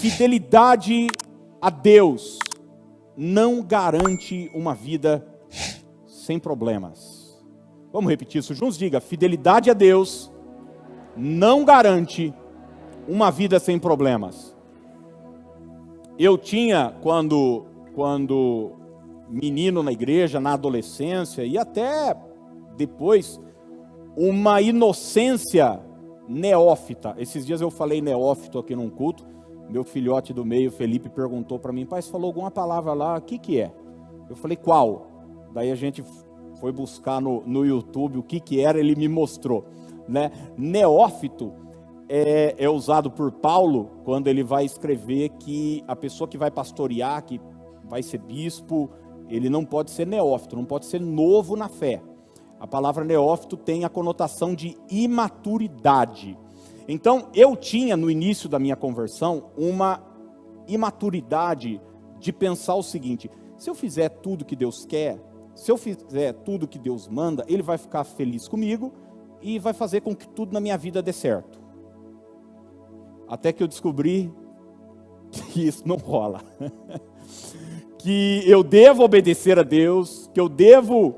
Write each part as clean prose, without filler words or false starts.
Fidelidade a Deus não garante uma vida sem problemas. Vamos repetir isso juntos? Diga: fidelidade a Deus não garante uma vida sem problemas. Eu tinha, quando menino na igreja, na adolescência e até depois, uma inocência neófita. Esses dias eu falei neófito aqui num culto. Meu filhote do meio, Felipe, perguntou para mim: pai, você falou alguma palavra lá, o que é? Eu falei: qual? Daí a gente foi buscar no YouTube o que era, ele me mostrou, né? Neófito é usado por Paulo quando ele vai escrever que a pessoa que vai pastorear, que vai ser bispo, ele não pode ser neófito, não pode ser novo na fé. A palavra neófito tem a conotação de imaturidade. Então, eu tinha no início da minha conversão uma imaturidade de pensar o seguinte: se eu fizer tudo que Deus quer, se eu fizer tudo que Deus manda, Ele vai ficar feliz comigo e vai fazer com que tudo na minha vida dê certo. Até que eu descobri que isso não rola. Que eu devo obedecer a Deus, que eu devo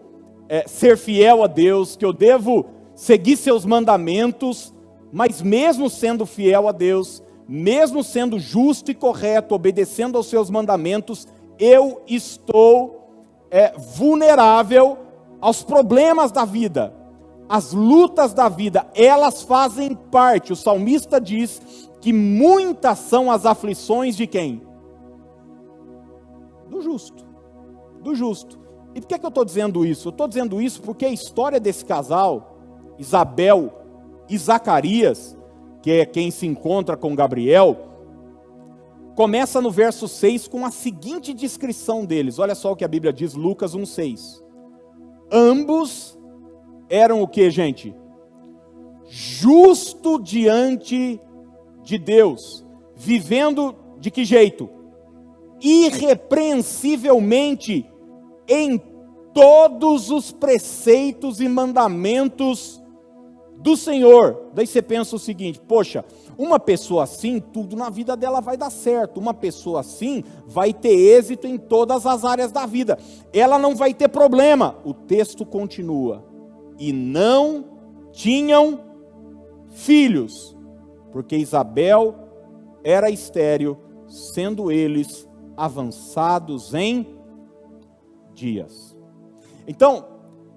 ser fiel a Deus, que eu devo seguir seus mandamentos, mas mesmo sendo fiel a Deus, mesmo sendo justo e correto, obedecendo aos seus mandamentos, eu estou vulnerável aos problemas da vida, às lutas da vida. Elas fazem parte. O salmista diz que muitas são as aflições de quem? Do justo. Do justo. E por que eu estou dizendo isso? Eu estou dizendo isso porque a história desse casal, Isabel e Zacarias, que é quem se encontra com Gabriel, começa no verso 6 com a seguinte descrição deles. Olha só o que a Bíblia diz, Lucas 1,6. Ambos eram o que, gente? Justo diante de Deus. Vivendo de que jeito? Irrepreensivelmente em todos os preceitos e mandamentos do Senhor. Daí você pensa o seguinte: poxa, uma pessoa assim, tudo na vida dela vai dar certo. Uma pessoa assim vai ter êxito em todas as áreas da vida. Ela não vai ter problema. O texto continua: e não tinham filhos, porque Isabel era estéril, sendo eles avançados em dias. Então,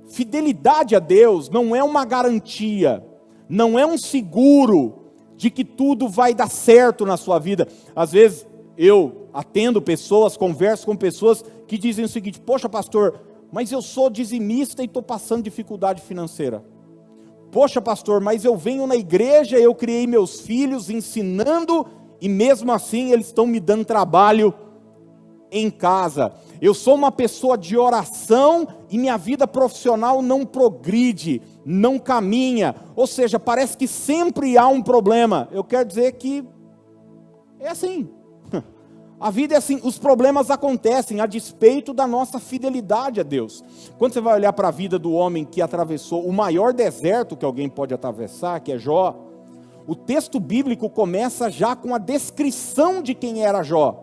fidelidade a Deus não é uma garantia, não é um seguro de que tudo vai dar certo na sua vida. Às vezes eu atendo pessoas, converso com pessoas que dizem o seguinte: poxa, pastor, mas eu sou dizimista e estou passando dificuldade financeira. Poxa, pastor, mas eu venho na igreja, eu criei meus filhos ensinando e mesmo assim eles estão me dando trabalho em casa. Eu sou uma pessoa de oração e minha vida profissional não progride, não caminha. Ou seja, parece que sempre há um problema. Eu quero dizer que é assim. A vida é assim, os problemas acontecem a despeito da nossa fidelidade a Deus. Quando você vai olhar para a vida do homem que atravessou o maior deserto que alguém pode atravessar, que é Jó, o texto bíblico começa já com a descrição de quem era Jó.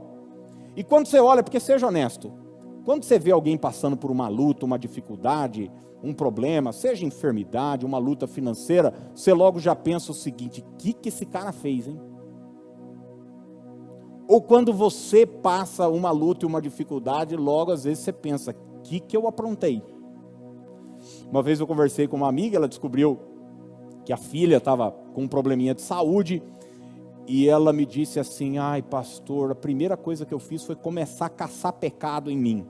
E quando você olha, porque seja honesto, quando você vê alguém passando por uma luta, uma dificuldade, um problema, seja enfermidade, uma luta financeira, você logo já pensa o seguinte: o que esse cara fez, hein? Ou quando você passa uma luta e uma dificuldade, logo às vezes você pensa: o que eu aprontei? Uma vez eu conversei com uma amiga, ela descobriu que a filha estava com um probleminha de saúde, e ela me disse assim: ai pastor, a primeira coisa que eu fiz foi começar a caçar pecado em mim.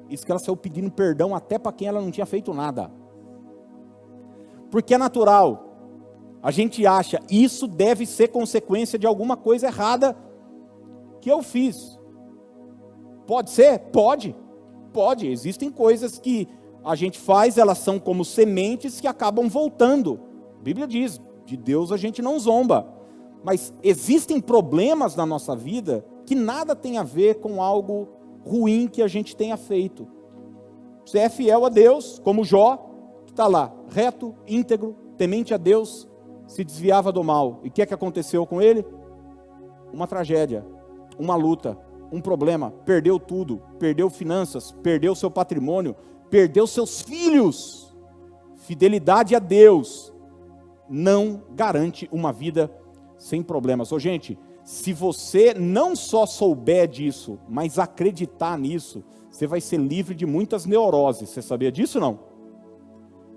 Isso que ela saiu pedindo perdão até para quem ela não tinha feito nada. Porque é natural, a gente acha, isso deve ser consequência de alguma coisa errada que eu fiz. Pode ser? Pode. Existem coisas que a gente faz, elas são como sementes que acabam voltando. A Bíblia diz, de Deus a gente não zomba. Mas existem problemas na nossa vida que nada tem a ver com algo ruim que a gente tenha feito. Você é fiel a Deus, como Jó, que está lá, reto, íntegro, temente a Deus, se desviava do mal. E o que é que aconteceu com ele? uma tragédia, uma luta, um problema, perdeu tudo, perdeu finanças, perdeu seu patrimônio, perdeu seus filhos. Fidelidade a Deus não garante uma vida sem problemas. Ô gente, se você não só souber disso, mas acreditar nisso, você vai ser livre de muitas neuroses. Você sabia disso, não?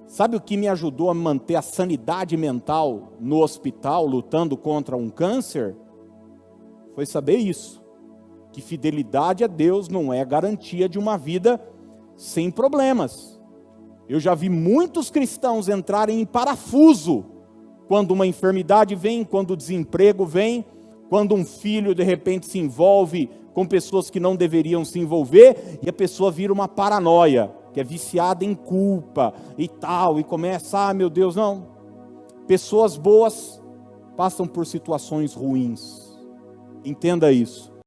Sabe o que me ajudou a manter a sanidade mental no hospital, lutando contra um câncer? Foi saber isso, que fidelidade a Deus não é garantia de uma vida sem problemas. Eu já vi muitos cristãos entrarem em parafuso, quando uma enfermidade vem, quando o desemprego vem, quando um filho de repente se envolve com pessoas que não deveriam se envolver, e a pessoa vira uma paranoia, que é viciada em culpa e tal, e começa, meu Deus, não. Pessoas boas passam por situações ruins. Entenda isso.